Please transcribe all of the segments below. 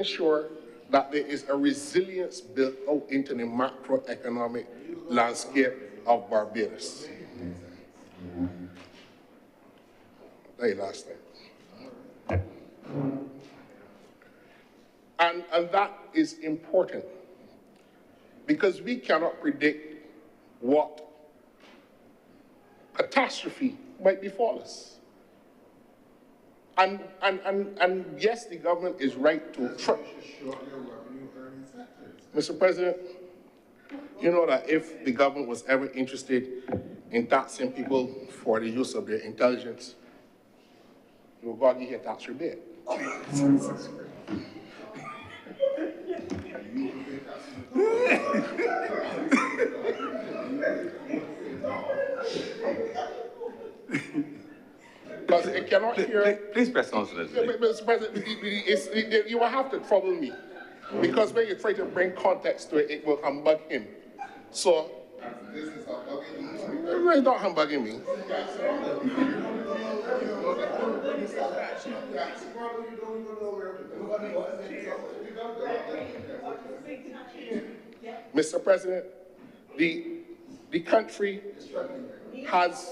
ensure that there is a resilience built out into the macroeconomic landscape of Barbados. Hey, last time. And that is important because we cannot predict what catastrophe might befall us. And yes, the government is right to Mr. President, you know that if the government was ever interested in taxing people for the use of their intelligence, you will go and get tax rebate. Because it cannot hear. Please press on to this. Mr. President, you will have to trouble me. Because when you try to bring context to it, it will humbug him. So, this is humbugging me. No, it's not humbugging me. Mr. President, the country has.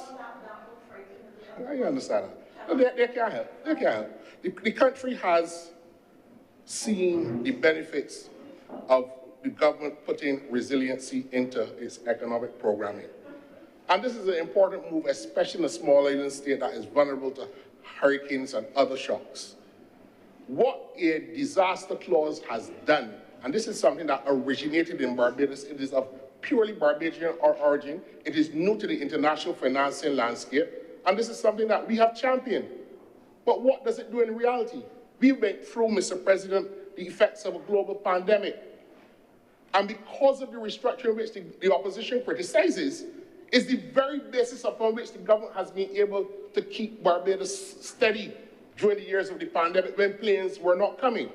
I understand that. They can't help. They can't help. The country has seen the benefits of the government putting resiliency into its economic programming. And this is an important move, especially in a small island state that is vulnerable to hurricanes and other shocks. What a disaster clause has done, and this is something that originated in Barbados, it is of purely Barbadian origin, it is new to the international financing landscape, and this is something that we have championed. But what does it do in reality? We went through, Mr. President, the effects of a global pandemic. And because of the restructuring which the opposition criticizes, is the very basis upon which the government has been able to keep Barbados steady during the years of the pandemic when planes were not coming.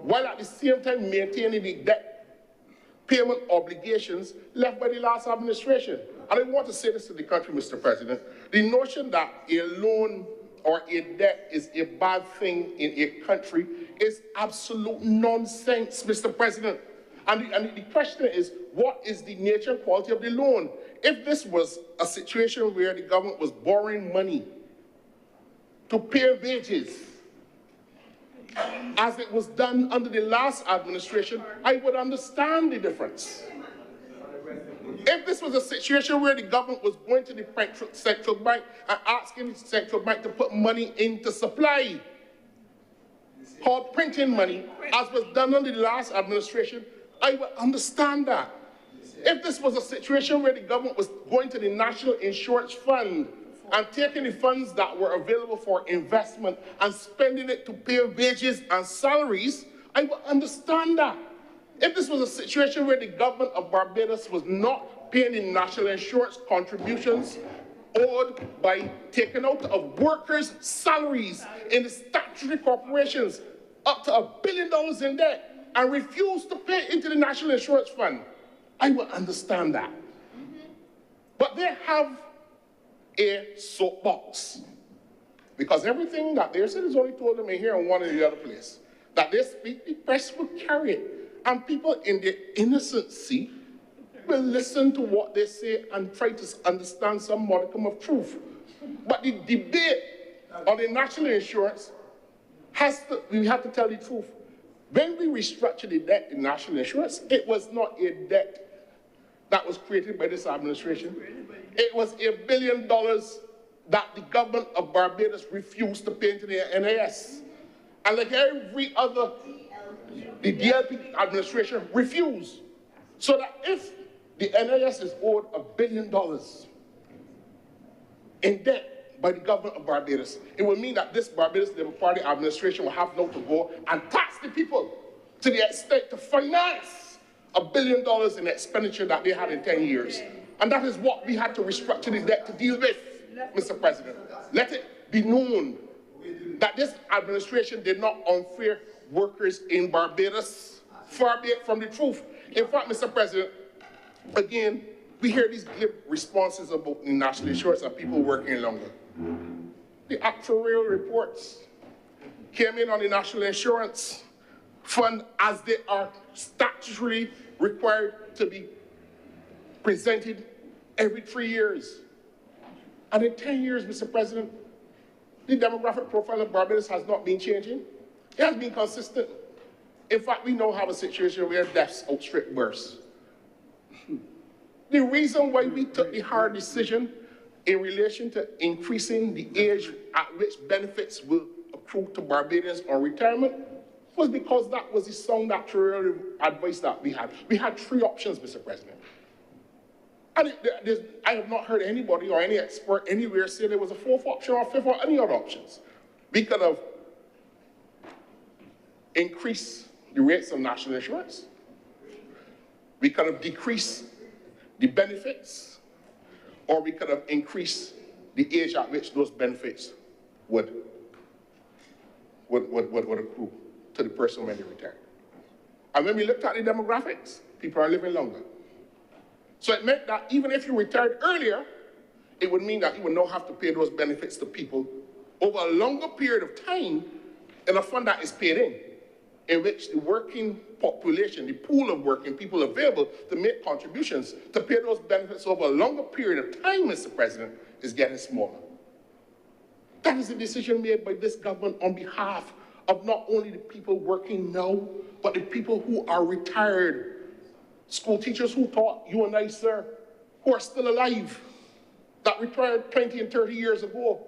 While at the same time maintaining the debt payment obligations left by the last administration. And I want to say this to the country, Mr. President, the notion that a loan or a debt is a bad thing in a country is absolute nonsense, Mr. President. And the question is, what is the nature and quality of the loan? If this was a situation where the government was borrowing money to pay wages, as it was done under the last administration, I would understand the difference. If this was a situation where the government was going to the central bank and asking the central bank to put money into supply, called printing money, as was done under the last administration, I would understand that. If this was a situation where the government was going to the National Insurance Fund and taking the funds that were available for investment and spending it to pay wages and salaries, I would understand that. If this was a situation where the government of Barbados was not paying the national insurance contributions owed by taking out of workers' salaries in the statutory corporations up to $1 billion in debt and refused to pay into the National Insurance Fund, I would understand that. But they have a soapbox. Because everything that their citizens only told them in here and one in the other place, that they speak, the press will carry it. And people in their innocency will listen to what they say and try to understand some modicum of truth. But the debate on the national insurance we have to tell the truth. When we restructured the debt in national insurance, it was not a debt that was created by this administration. It was $1 billion that the government of Barbados refused to pay into the NIS. And like every other, the DLP administration refused. So that if the NIS is owed $1 billion in debt by the government of Barbados, it will mean that this Barbados Labour Party administration will have now to go and tax the people to the extent to finance $1 billion in expenditure that they had in 10 years. And that is what we had to restructure the debt to deal with, Mr. President. Let it be known that this administration did not unfair workers in Barbados. Far be it from the truth. In fact, Mr. President, again, we hear these glib responses about the national insurance and people working longer. The actuarial reports came in on the national insurance fund as they are statutorily required to be presented every 3 years. And in 10 years, Mr. President, the demographic profile of Barbados has not been changing. It has been consistent. In fact, we now have a situation where deaths outstrip births. The reason why we took the hard decision in relation to increasing the age at which benefits will accrue to Barbadians on retirement was because that was the sound actuarial advice that we had. We had 3 options, Mr. President. And I have not heard anybody or any expert anywhere say there was a 4th option or 5th or any other options. We could have increased the rates of national insurance. We could have decreased the benefits, or we could have increased the age at which those benefits would accrue to the person when they retire. And when we looked at the demographics, people are living longer. So it meant that even if you retired earlier, it would mean that you would now have to pay those benefits to people over a longer period of time in a fund that is paid in which the working population, the pool of working people available to make contributions to pay those benefits over a longer period of time, Mr. President, is getting smaller. That is a decision made by this government on behalf of not only the people working now, but the people who are retired. School teachers who taught you and I, sir, who are still alive, that retired 20 and 30 years ago,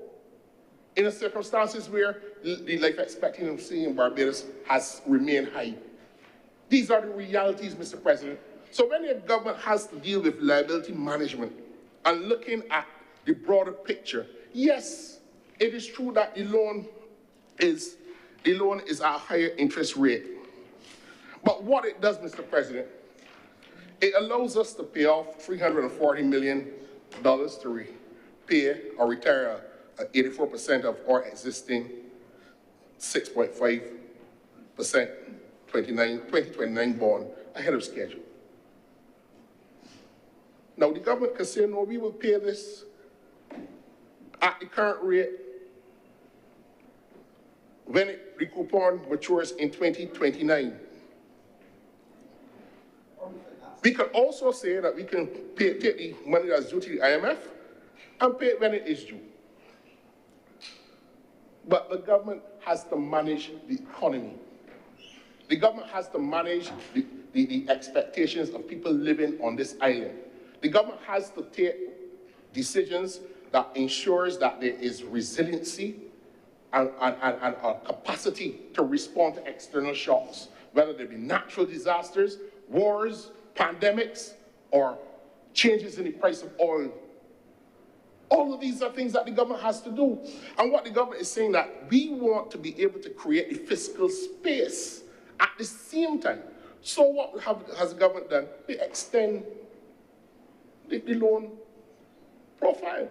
in the circumstances where the life expectancy in Barbados has remained high. These are the realities, Mr. President. So when the government has to deal with liability management and looking at the broader picture, yes, it is true that the loan is at a higher interest rate. But what it does, Mr. President, it allows us to pay off $340 million to repay or retire 84% of our existing 6.5% 2029 bond ahead of schedule. Now the government can say, no, we will pay this at the current rate when the coupon matures in 2029. We can also say that we can take the money that's due to the IMF and pay it when it is due. But the government has to manage the economy. The government has to manage the expectations of people living on this island. The government has to take decisions that ensures that there is resiliency and a capacity to respond to external shocks, whether they be natural disasters, wars, pandemics, or changes in the price of oil. All of these are things that the government has to do. And what the government is saying that we want to be able to create a fiscal space at the same time. So what has the government done? They extend the loan profile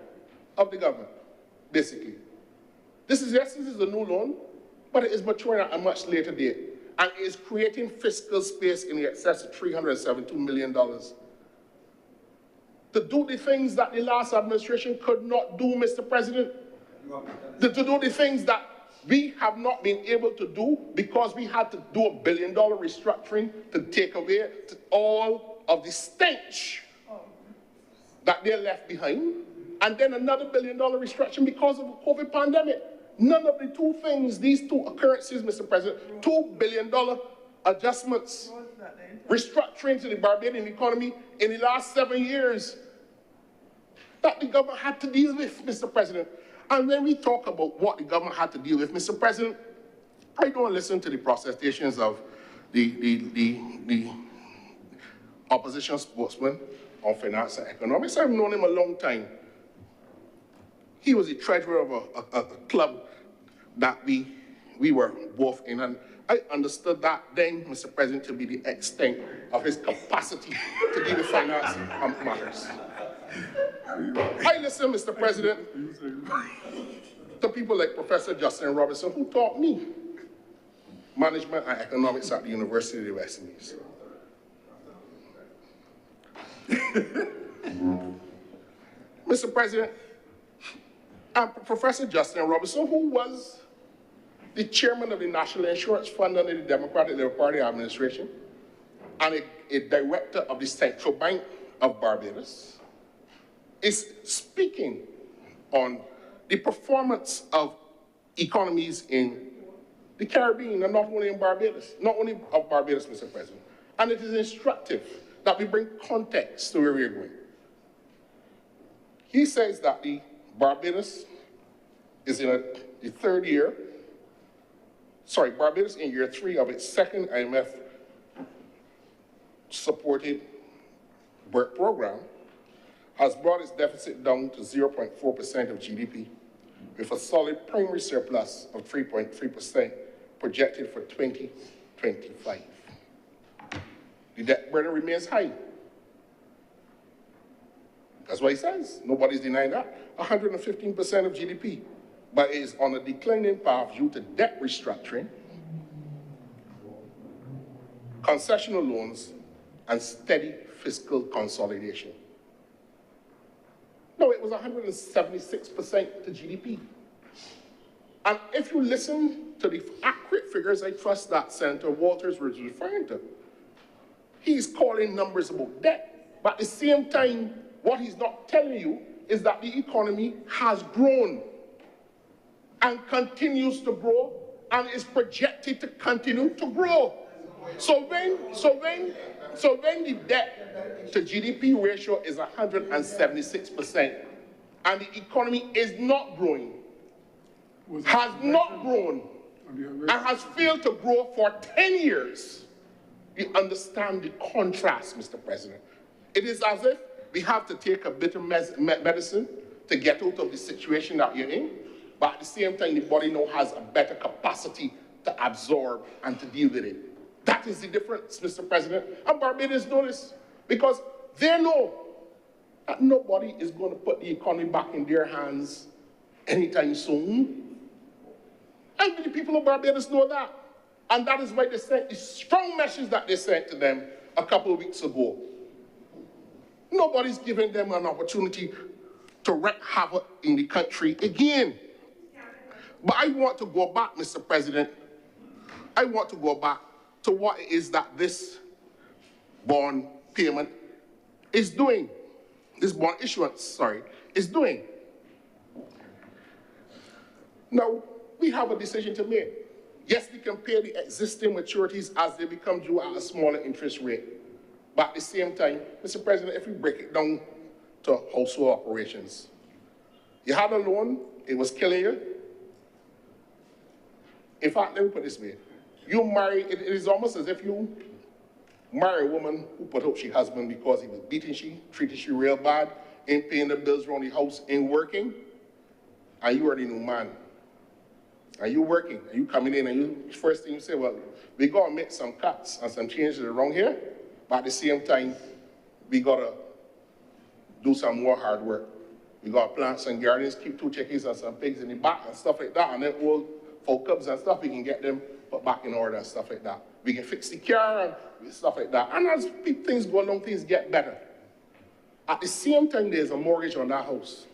of the government, basically. This is a new loan, but it is maturing at a much later date. And it is creating fiscal space in excess of $372 million. To do the things that the last administration could not do, Mr. President. To do the things that we have not been able to do because we had to do $1 billion restructuring to take away all of the stench that they left behind. And then another $1 billion restructuring because of the COVID pandemic. None of the two things, these two occurrences, Mr. President, $2 billion adjustments, restructuring to the Barbadian economy in the last 7 years that the government had to deal with, Mr. President. And when we talk about what the government had to deal with, Mr. President, I don't listen to the protestations of the opposition spokesman on finance and economics. I've known him a long time. He was the treasurer of a club that we were both in, and I understood that then, Mr. President, to be the extent of his capacity to deal with finance matters. I listen, Mr. President, to people like Professor Justin Robinson, who taught me management and economics at the University of the West Indies. Mr. President, Professor Justin Robinson, who was the chairman of the National Insurance Fund under the Democratic Labour Party administration, and a director of the Central Bank of Barbados, is speaking on the performance of economies in the Caribbean, and not only in Barbados, not only of Barbados, Mr. President. And it is instructive that we bring context to where we're going. He says that the Barbados is in the third year, Barbados in year 3 of its second IMF-supported work program has brought its deficit down to 0.4% of GDP, with a solid primary surplus of 3.3% projected for 2025. The debt burden remains high. That's what he says. Nobody's denying that. 115% of GDP, but it is on a declining path due to debt restructuring, concessional loans, and steady fiscal consolidation. No, it was 176% to GDP. And if you listen to the accurate figures, I trust that Senator Walters was referring to, he's calling numbers about debt, but at the same time, what he's not telling you is that the economy has grown and continues to grow and is projected to continue to grow. So when the debt to GDP ratio is 176% and the economy is not growing, has not grown, and has failed to grow for 10 years, you understand the contrast, Mr. President. It is as if we have to take a bit of medicine to get out of the situation that you're in, but at the same time, the body now has a better capacity to absorb and to deal with it. That is the difference, Mr. President. And Barbadians know this because they know that nobody is going to put the economy back in their hands anytime soon. And the people of Barbados know that. And that is why they sent the strong message that they sent to them a couple of weeks ago. Nobody's giving them an opportunity to wreak havoc in the country again. But I want to go back, Mr. President. I want to go back to what it is that this bond payment is doing. This bond issuance, is doing. Now, we have a decision to make. Yes, we can pay the existing maturities as they become due at a smaller interest rate. But at the same time, Mr. President, if we break it down to household operations, you had a loan, it was killing you. In fact, let me put it this way. You marry, it is almost as if you marry a woman who put out her husband because he was beating she, treating she real bad, ain't paying the bills around the house, ain't working, and you are the new man. And you working, and you coming in, and you first thing you say, well, we gotta make some cuts and some changes around here, but at the same time, we gotta do some more hard work. We gotta plant some gardens, keep 2 chickens and some pigs in the back and stuff like that, and then old folk cubs and stuff, we can get them put back in order and stuff like that. We can fix the car and stuff like that. And as things go along, things get better. At the same time, there's a mortgage on that house.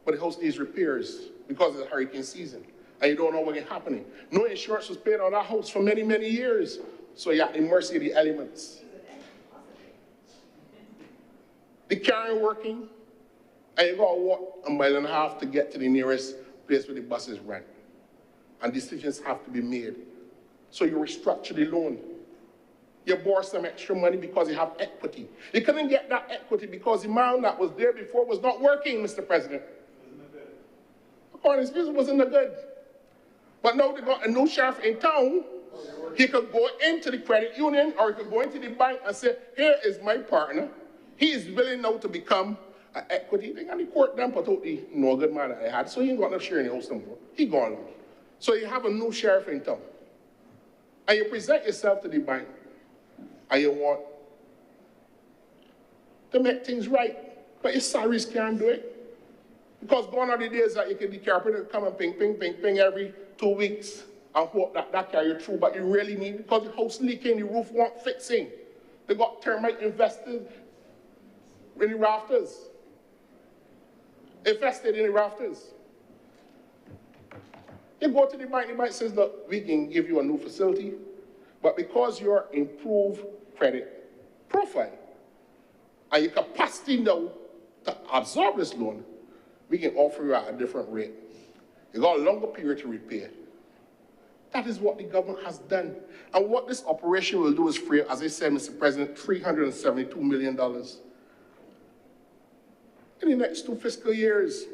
But the house needs repairs because it's a hurricane season. And you don't know what's happening. No insurance was paid on that house for many, many years. So you're at the mercy of the elements. The car ain't working, and you gotta walk 1.5 miles to get to the nearest place where the buses run. And decisions have to be made. So you restructure the loan. You borrow some extra money because you have equity. You couldn't get that equity because the man that was there before was not working, Mr. President. According to this, wasn't good. But now they got a new sheriff in town. He could go into the credit union or he could go into the bank and say, here is my partner. He is willing now to become an equity. They got the court them put out the no good man that I had, so he ain't got no share in the house no more. He gone. So you have a new sheriff in town. And you present yourself to the bank and you want to make things right, but your salaries can't do it. Because gone are the days that you can the carpenter come and ping, ping, ping, ping every 2 weeks and hope that carry you through, but you really need, because the house leaking, the roof won't fixing. They got termite invested in the rafters. Invested in the rafters. You go to the bank says, look, we can give you a new facility, but because your improved credit profile and your capacity now to absorb this loan, we can offer you at a different rate. You got a longer period to repay. That is what the government has done. And what this operation will do is free, as I said, Mr. President, $372 million. In the next 2 fiscal years,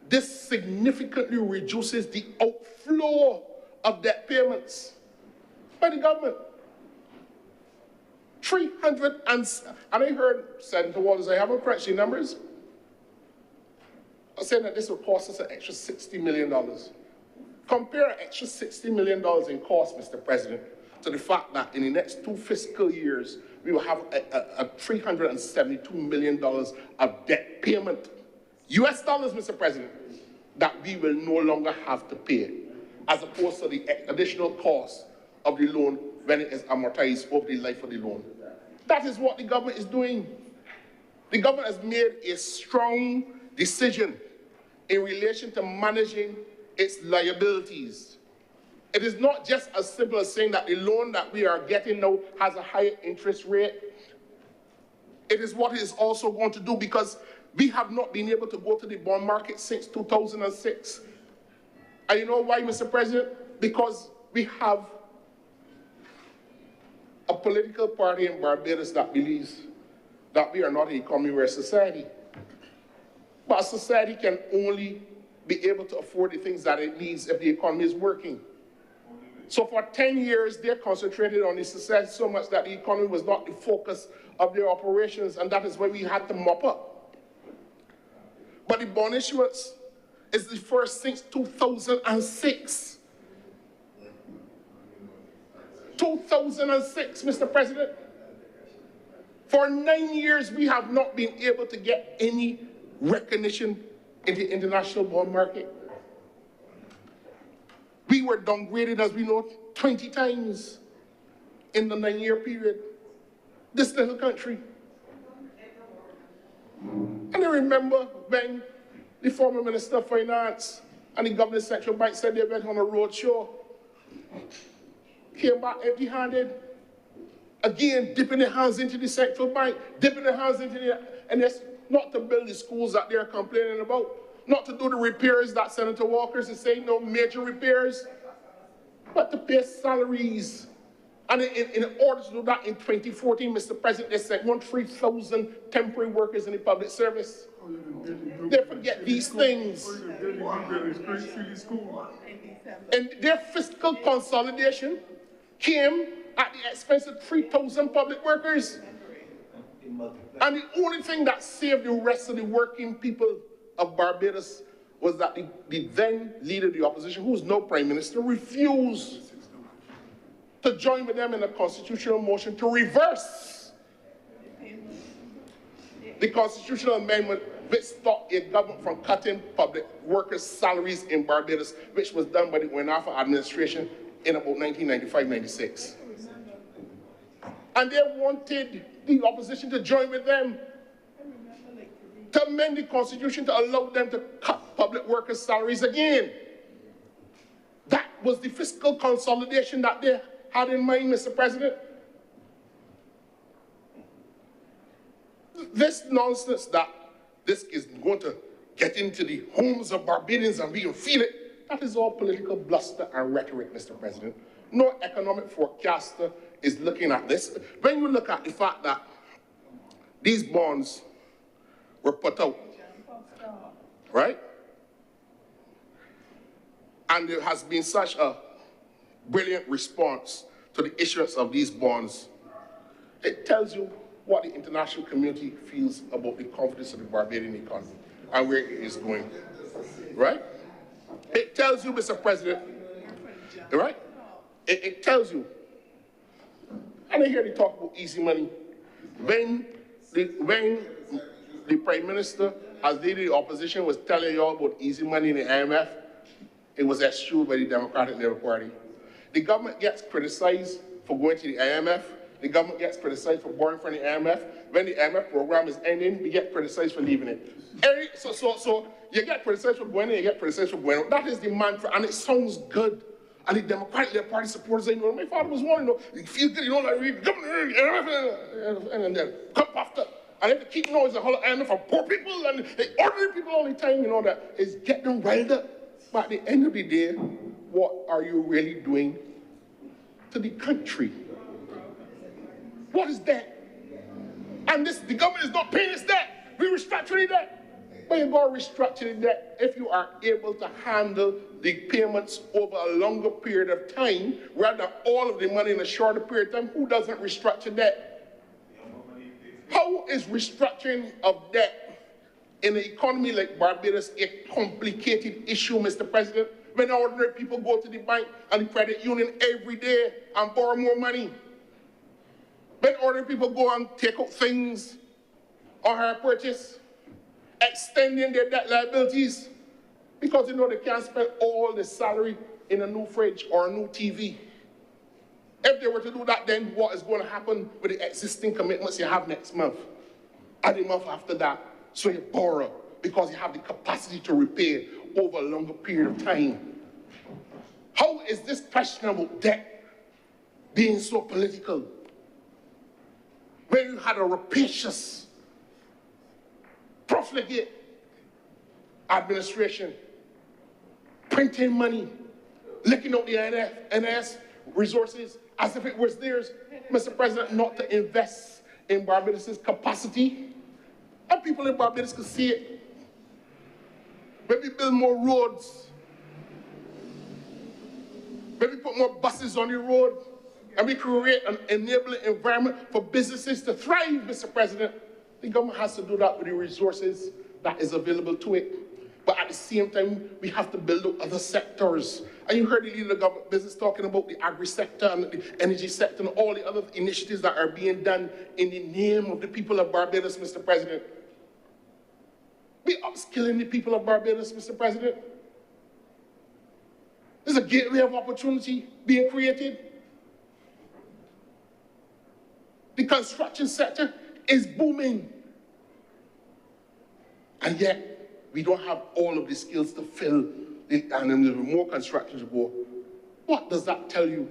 this significantly reduces the outflow of debt payments by the government. 300 and I heard Senator Walters, I haven't crunched the numbers, saying that this will cost us an extra $60 million. Compare an extra $60 million in cost, Mr. President, to the fact that in the next 2 fiscal years, we will have a $372 million of debt payment, US dollars, Mr. President, that we will no longer have to pay, as opposed to the additional cost of the loan when it is amortized over the life of the loan. That is what the government is doing. The government has made a strong decision in relation to managing its liabilities. It is not just as simple as saying that the loan that we are getting now has a higher interest rate. It is what it is also going to do, because we have not been able to go to the bond market since 2006. And you know why, Mr. President? Because we have a political party in Barbados that believes that we are not an economy, we're a society. But a society can only be able to afford the things that it needs if the economy is working. So for 10 years, they concentrated on the society so much that the economy was not the focus of their operations, and that is why we had to mop up. But the bond issuance is the first since 2006. 2006, Mr. President. For 9 years, we have not been able to get any recognition in the international bond market. We were downgraded, as we know, 20 times in the 9-year period. This little country. And I remember when the former Minister of Finance and the Governor Central Bank said they went on a road show, came back empty-handed, again dipping their hands into the Central Bank, dipping their hands into the, and that's not to build the schools that they're complaining about, not to do the repairs that Senator Walker is saying, no major repairs, but to pay salaries. And in order to do that in 2014, Mr. President, they sent 3,000 temporary workers in the public service. They forget these things. And their fiscal consolidation came at the expense of 3,000 public workers. And the only thing that saved the rest of the working people of Barbados was that the then leader of the opposition, who is now Prime Minister, refused to join with them in a constitutional motion to reverse the constitutional amendment which stopped a government from cutting public workers' salaries in Barbados, which was done by the Winafa administration in about 1995-96. And they wanted the opposition to join with them to amend the Constitution to allow them to cut public workers' salaries again. That was the fiscal consolidation that they had in mind, Mr. President. This nonsense that this is going to get into the homes of Barbadians and we can feel it, that is all political bluster and rhetoric, Mr. President. No economic forecaster is looking at this. When you look at the fact that these bonds were put out, right? And there has been such a brilliant response to the issuance of these bonds. It tells you what the international community feels about the confidence of the Barbadian economy and where it is going, right? It tells you, Mr. President, right? It tells you. And I hear they talk about easy money. When the Prime Minister, as leader of the opposition, was telling you all about easy money in the IMF, it was eschewed by the Democratic Labour Party. The government gets criticized for going to the IMF the government gets criticized for borrowing from the IMF. When the IMF program is ending, we get criticized for leaving it. So you get criticized for going in, you get criticized for going out. That is the mantra, and it sounds good. And the Democratic Party supporters say, my father was one, you feel good, like we government, and then come after. And if they keep noise the whole IMF for poor people and the ordinary people all the time, that is getting them riled up. But at the end of the day, what are you really doing to the country? What is that? And the government is not paying its debt. We restructure the debt. But you're going to restructure the debt if you are able to handle the payments over a longer period of time, rather than all of the money in a shorter period of time. Who doesn't restructure debt? How is restructuring of debt in an economy like Barbados a complicated issue, Mr. President, when ordinary people go to the bank and the credit union every day and borrow more money? When ordinary people go and take out things on hire purchase, extending their debt liabilities, because they can't spend all the salary in a new fridge or a new TV. If they were to do that, then what is going to happen with the existing commitments you have next month and the month after that? So you borrow because you have the capacity to repay over a longer period of time. How is this questionable debt being so political? When you had a rapacious, profligate administration printing money, licking out the NS resources as if it was theirs, Mr. President, not to invest in Barbados' capacity. And people in Barbados could see it. When we build more roads, when we put more buses on the road, and we create an enabling environment for businesses to thrive, Mr. President, the government has to do that with the resources that is available to it. But at the same time, we have to build up other sectors. And you heard the leader of the government business talking about the agri-sector and the energy sector and all the other initiatives that are being done in the name of the people of Barbados, Mr. President. We upskilling the people of Barbados, Mr. President. There's a gateway of opportunity being created. The construction sector is booming. And yet, we don't have all of the skills to fill it, and then there's more construction to go. What does that tell you?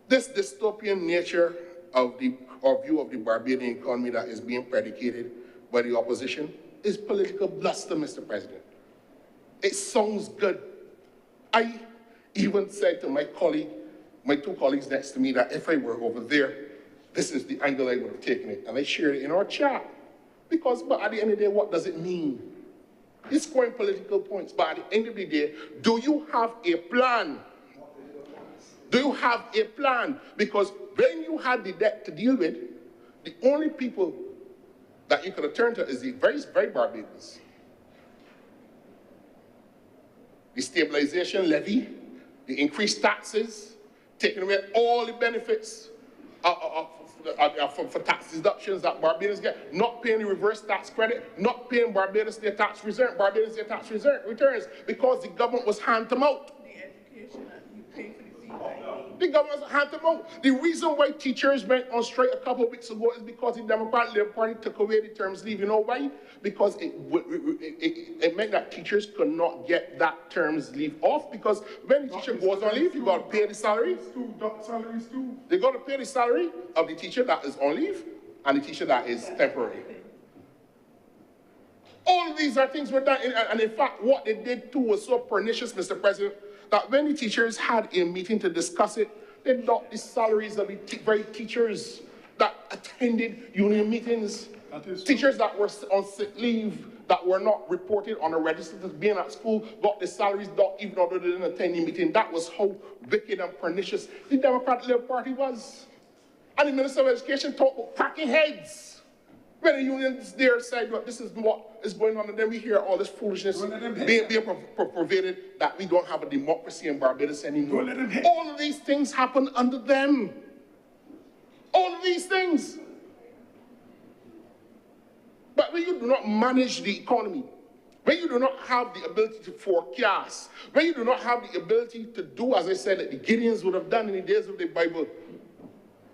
This dystopian nature of view of the Barbadian economy that is being predicated by the opposition is political bluster, Mr. President. It sounds good. I even said to my two colleagues next to me, that if I were over there, this is the angle I would have taken it, and I shared it in our chat. But at the end of the day, what does it mean? It's scoring political points, but at the end of the day, do you have a plan? Do you have a plan? Because when you had the debt to deal with, the only people that you could have turned to is the very, very Barbadians. The stabilization levy, the increased taxes, taking away all the benefits for tax deductions that Barbadians get, not paying the reverse tax credit, not paying Barbados their tax returns because the government was hand to mouth. The education, you pay for the fee. The government was hand to mouth. The reason why teachers went on strike a couple of weeks ago is because the Democratic Labour Party took away the terms leave. You know why? Because it meant that teachers could not get that terms leave off, because when the teacher goes on leave, you got to pay the salary. Salaries too. They got to pay the salary of the teacher that is on leave and the teacher that is temporary. All of these are things were done, and in fact, what they did too was so pernicious, Mr. President, that when the teachers had a meeting to discuss it, they knocked the salaries of the very teachers that attended union meetings, teachers that were on sick leave, that were not reported on a register as being at school, got the salaries not even though they didn't attend the meeting. That was how wicked and pernicious the Democratic Labour Party was. And the Minister of Education talked about cracking heads. When the unions there said, well, this is what is going on, and then we hear all this foolishness being pervaded that we don't have a democracy in Barbados anymore. All of these things happen under them. All of these things. But when you do not manage the economy, when you do not have the ability to forecast, when you do not have the ability to do, as I said, that the Gideons would have done in the days of the Bible,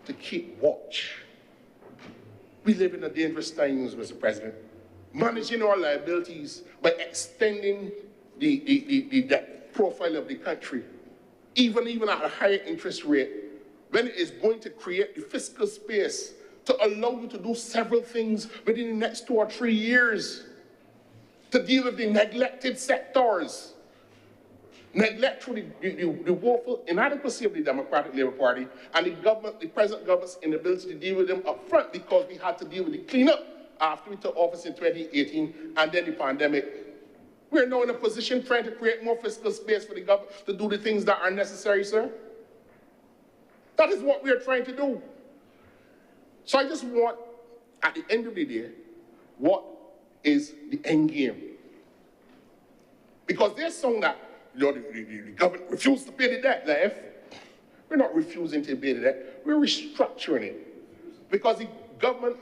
to keep watch. We live in a dangerous times, Mr. President. Managing our liabilities by extending the debt profile of the country, even at a higher interest rate, when it is going to create the fiscal space to allow you to do several things within the next 2 or 3 years, to deal with the neglected sectors, neglect through the woeful inadequacy of the Democratic Labour Party and the present government's inability to deal with them up front, because we had to deal with the cleanup after we took office in 2018 and then the pandemic. We're now in a position trying to create more fiscal space for the government to do the things that are necessary, sir. That is what we are trying to do. So I just want, at the end of the day, what is the end game? Because there's some that, the government refused to pay the debt. Now, we're not refusing to pay the debt, we're restructuring it. Because the government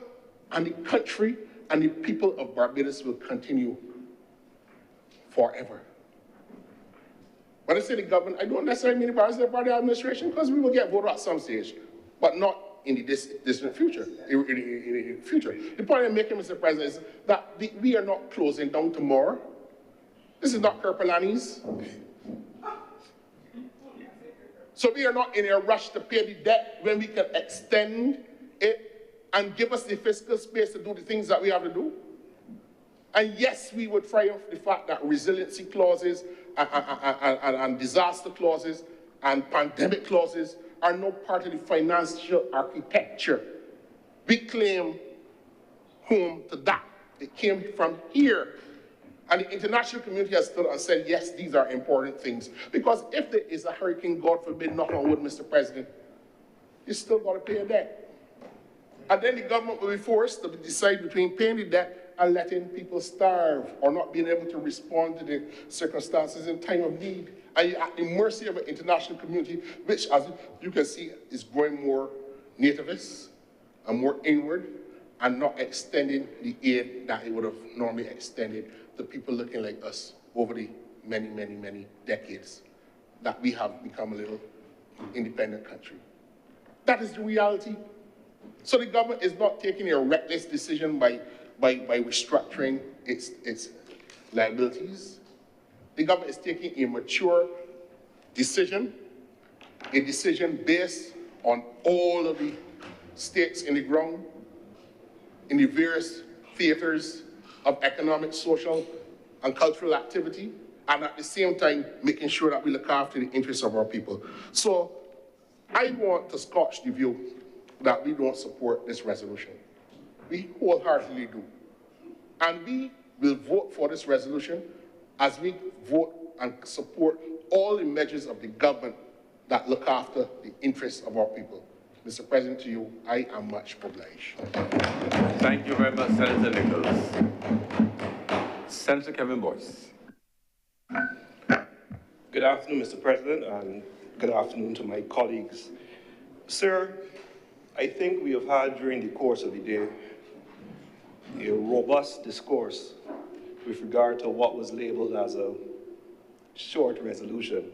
and the country and the people of Barbados will continue forever. When I say the government, I don't necessarily mean the Barbados Party administration, because we will get voted at some stage, but not in the distant future. In the future. The point I'm making, Mr. President, is that we are not closing down tomorrow. This is not Kirpalanis. So we are not in a rush to pay the debt when we can extend it and give us the fiscal space to do the things that we have to do. And yes, we would triumph the fact that resiliency clauses and disaster clauses and pandemic clauses are no part of the financial architecture. We claim home to that. It came from here. And the international community has stood and said, yes, these are important things. Because if there is a hurricane, God forbid, knock on wood, Mr. President, you still got to pay a debt. And then the government will be forced to decide between paying the debt and letting people starve or not being able to respond to the circumstances in time of need. And you're at the mercy of an international community, which, as you can see, is growing more nativist and more inward and not extending the aid that it would have normally extended to people looking like us over the many, many, many decades that we have become a little independent country. That is the reality. So the government is not taking a reckless decision by restructuring its liabilities. The government is taking a mature decision, a decision based on all of the stakes in the ground, in the various theaters of economic, social, and cultural activity, and at the same time, making sure that we look after the interests of our people. So I want to scotch the view that we don't support this resolution. We wholeheartedly do. And we will vote for this resolution as we vote and support all the measures of the government that look after the interests of our people. Mr. President, to you, I am much obliged. Thank you very much, Senator Nichols. Senator Kevin Boyce. Good afternoon, Mr. President, and good afternoon to my colleagues. Sir, I think we have had during the course of the day a robust discourse with regard to what was labeled as a short resolution.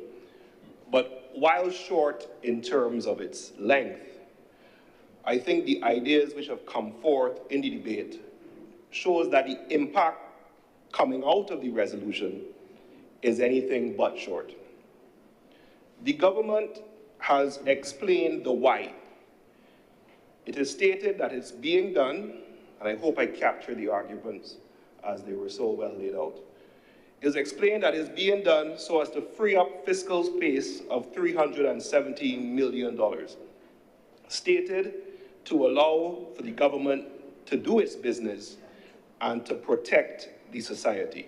But while short in terms of its length, I think the ideas which have come forth in the debate shows that the impact coming out of the resolution is anything but short. The government has explained the why. It is stated that it's being done, and I hope I capture the arguments as they were so well laid out. It is explained that it's being done so as to free up fiscal space of $317 million, stated to allow for the government to do its business and to protect the society,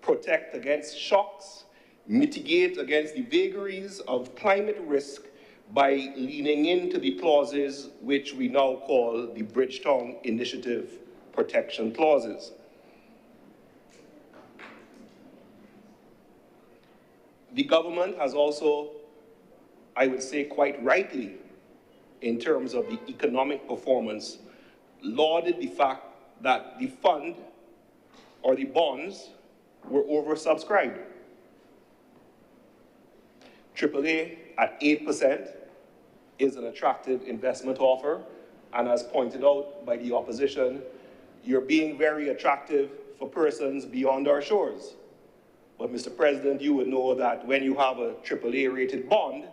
protect against shocks, mitigate against the vagaries of climate risk by leaning into the clauses which we now call the Bridgetown Initiative protection clauses. The government has also, I would say quite rightly, in terms of the economic performance, lauded the fact that the fund or the bonds were oversubscribed. AAA at 8%, is an attractive investment offer. And as pointed out by the opposition, you're being very attractive for persons beyond our shores. But Mr. President, you would know that when you have a AAA rated bond,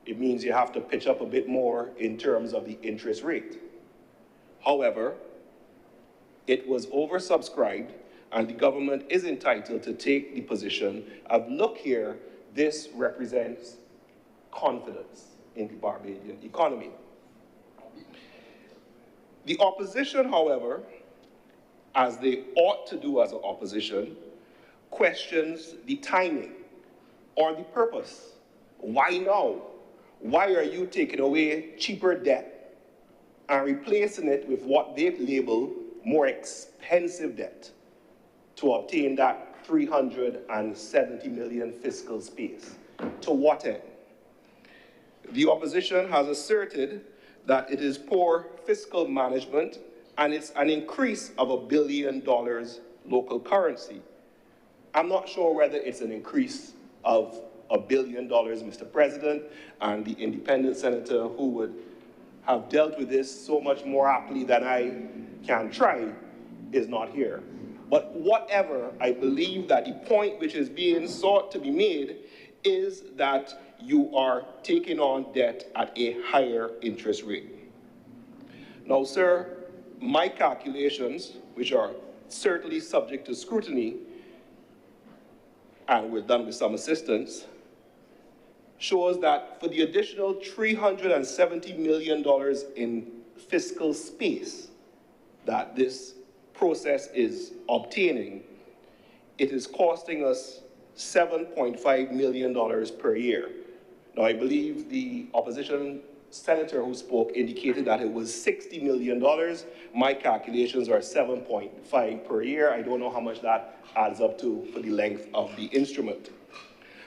it means you have to pitch up a bit more in terms of the interest rate. However, it was oversubscribed, and the government is entitled to take the position of, look here, this represents confidence in the Barbadian economy. The opposition, however, as they ought to do as an opposition, questions the timing or the purpose. Why now? Why are you taking away cheaper debt and replacing it with what they've labeled more expensive debt to obtain that 370 million fiscal space? To what end? The opposition has asserted that it is poor fiscal management and it's an increase of $1 billion local currency. I'm not sure whether it's an increase of $1 billion, Mr. President, and the independent senator who would have dealt with this so much more aptly than I can try is not here. But whatever, I believe that the point which is being sought to be made is that you are taking on debt at a higher interest rate. Now, sir, my calculations, which are certainly subject to scrutiny, and we're done with some assistance, shows that for the additional $370 million in fiscal space that this process is obtaining, it is costing us $7.5 million per year. Now, I believe the opposition senator who spoke indicated that it was $60 million. My calculations are 7.5 per year. I don't know how much that adds up to for the length of the instrument.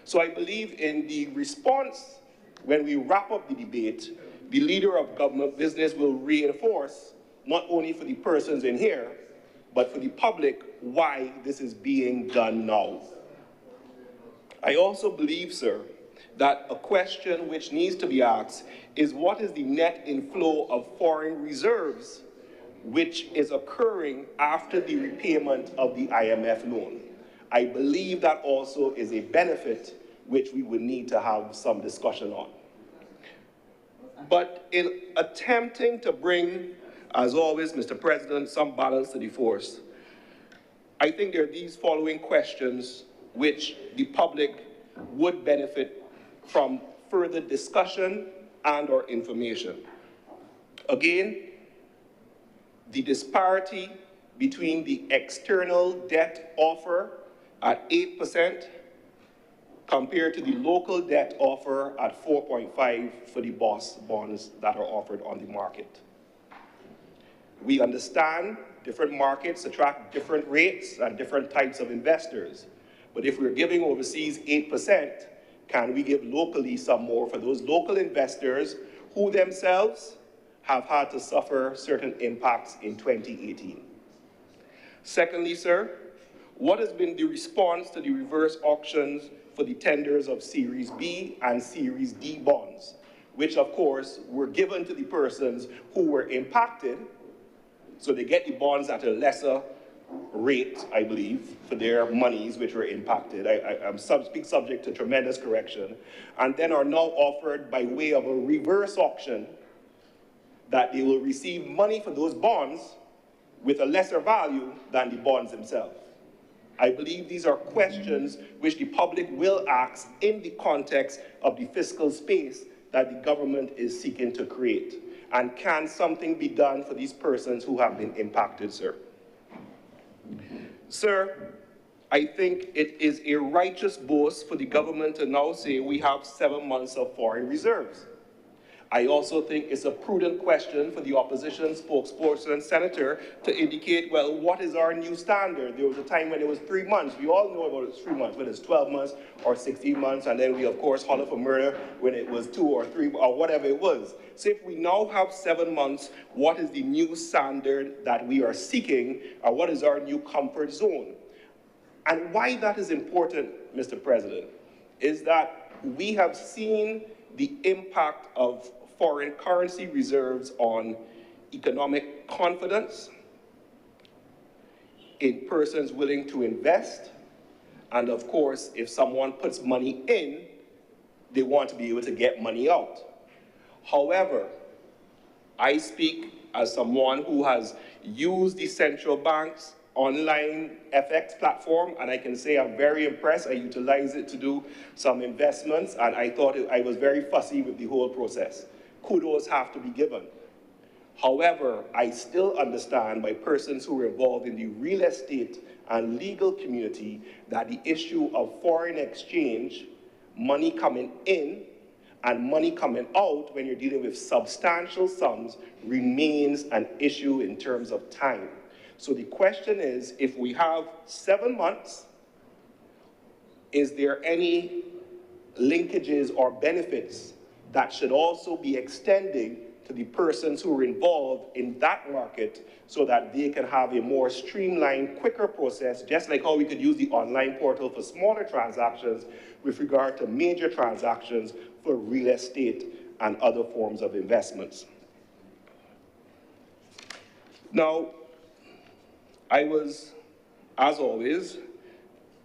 So I believe in the response, when we wrap up the debate, the leader of government business will reinforce, not only for the persons in here, but for the public, why this is being done now. I also believe, sir, that a question which needs to be asked is what is the net inflow of foreign reserves which is occurring after the repayment of the IMF loan? I believe that also is a benefit which we would need to have some discussion on. But in attempting to bring, as always, Mr. President, some balance to the force, I think there are these following questions which the public would benefit from further discussion and or information. Again, the disparity between the external debt offer at 8% compared to the local debt offer at 4.5% for the BOSS bonds that are offered on the market. We understand different markets attract different rates and different types of investors. But if we're giving overseas 8%, can we give locally some more for those local investors who themselves have had to suffer certain impacts in 2018? Secondly, sir, what has been the response to the reverse auctions for the tenders of Series B and Series D bonds, which of course were given to the persons who were impacted, so they get the bonds at a lesser rate, I believe, for their monies which were impacted. I'm subject to tremendous correction, and then are now offered by way of a reverse auction that they will receive money for those bonds with a lesser value than the bonds themselves. I believe these are questions which the public will ask in the context of the fiscal space that the government is seeking to create. And can something be done for these persons who have been impacted, sir? Sir, I think it is a righteous boast for the government to now say we have 7 months of foreign reserves. I also think it's a prudent question for the opposition spokesperson, senator, to indicate, well, what is our new standard? There was a time when it was 3 months. We all know about it's 3 months, whether it's 12 months or 16 months, and then we, of course, holler for murder when it was 2 or 3 or whatever it was. So if we now have 7 months, what is the new standard that we are seeking, or what is our new comfort zone? And why that is important, Mr. President, is that we have seen the impact of foreign currency reserves on economic confidence, in persons willing to invest, and of course, if someone puts money in, they want to be able to get money out. However, I speak as someone who has used the central bank's online FX platform, and I can say I'm very impressed. I utilize it to do some investments, and I thought I was very fussy with the whole process. Kudos have to be given. However, I still understand by persons who are involved in the real estate and legal community that the issue of foreign exchange, money coming in and money coming out when you're dealing with substantial sums, remains an issue in terms of time. So the question is, if we have 7 months, is there any linkages or benefits that should also be extending to the persons who are involved in that market so that they can have a more streamlined, quicker process, just like how we could use the online portal for smaller transactions with regard to major transactions for real estate and other forms of investments. Now, I was, as always,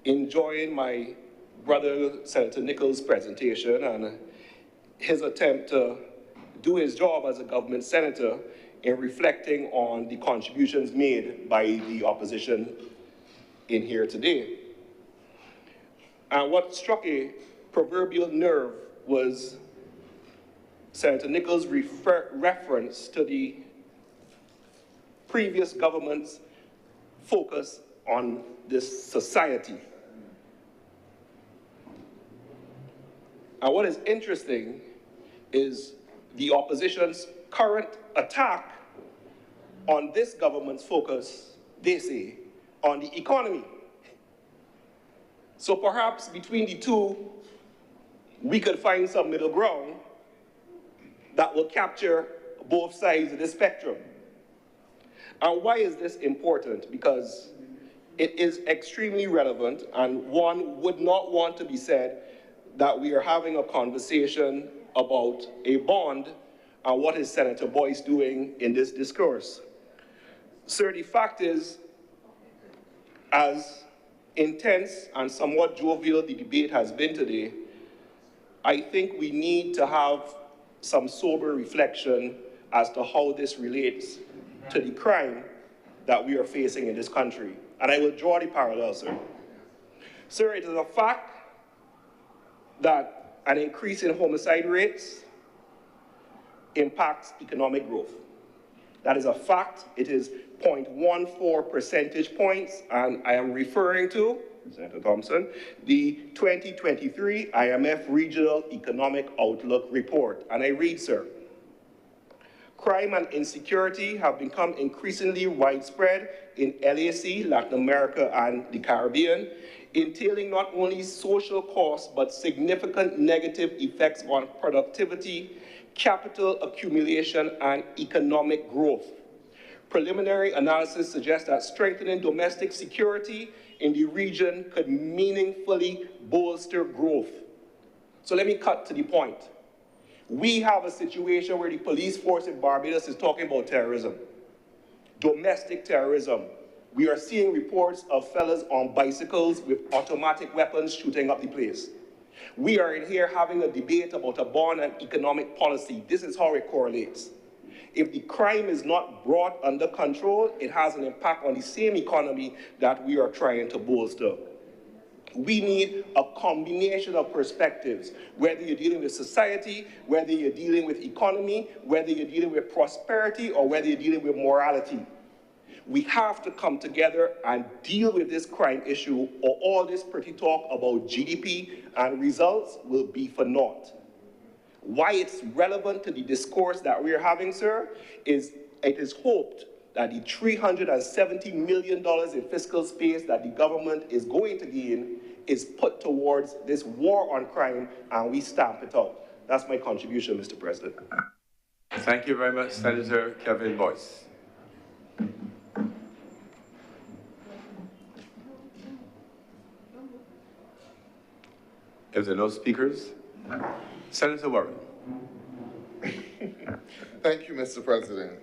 enjoying my brother, Senator Nichols' presentation and his attempt to do his job as a government senator in reflecting on the contributions made by the opposition in here today. And what struck a proverbial nerve was Senator Nichols' reference to the previous government's focus on this society. And what is interesting is the opposition's current attack on this government's focus, they say, on the economy. So perhaps between the two, we could find some middle ground that will capture both sides of the spectrum. And why is this important? Because it is extremely relevant, and one would not want to be said that we are having a conversation about a bond and what is Senator Boyce doing in this discourse. Sir, the fact is, as intense and somewhat jovial the debate has been today, I think we need to have some sober reflection as to how this relates to the crime that we are facing in this country. And I will draw the parallel, sir. Sir, it is a fact that an increase in homicide rates impacts economic growth. That is a fact. It is 0.14 percentage points, and I am referring to, Senator Thompson, the 2023 IMF Regional Economic Outlook Report. And I read, sir, crime and insecurity have become increasingly widespread in LAC, Latin America, and the Caribbean, entailing not only social costs, but significant negative effects on productivity, capital accumulation, and economic growth. Preliminary analysis suggests that strengthening domestic security in the region could meaningfully bolster growth. So let me cut to the point. We have a situation where the police force in Barbados is talking about terrorism, domestic terrorism. We are seeing reports of fellas on bicycles with automatic weapons shooting up the place. We are in here having a debate about a bond and economic policy. This is how it correlates. If the crime is not brought under control, it has an impact on the same economy that we are trying to bolster. We need a combination of perspectives, whether you're dealing with society, whether you're dealing with economy, whether you're dealing with prosperity, or whether you're dealing with morality. We have to come together and deal with this crime issue, or all this pretty talk about GDP and results will be for naught. Why it's relevant to the discourse that we're having, sir, is it is hoped that the $370 million in fiscal space that the government is going to gain is put towards this war on crime, and we stamp it out. That's my contribution, Mr. President. Thank you very much, Senator Kevin Boyce. If there are no speakers, Senator Warren. Thank you, Mr. President.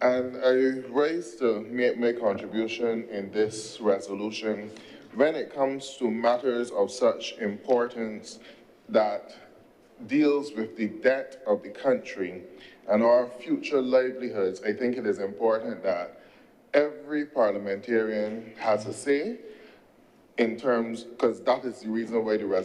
And I rise to make my contribution in this resolution when it comes to matters of such importance that deals with the debt of the country and our future livelihoods. I think it is important that every parliamentarian has a say in terms, because that is the reason why the resolution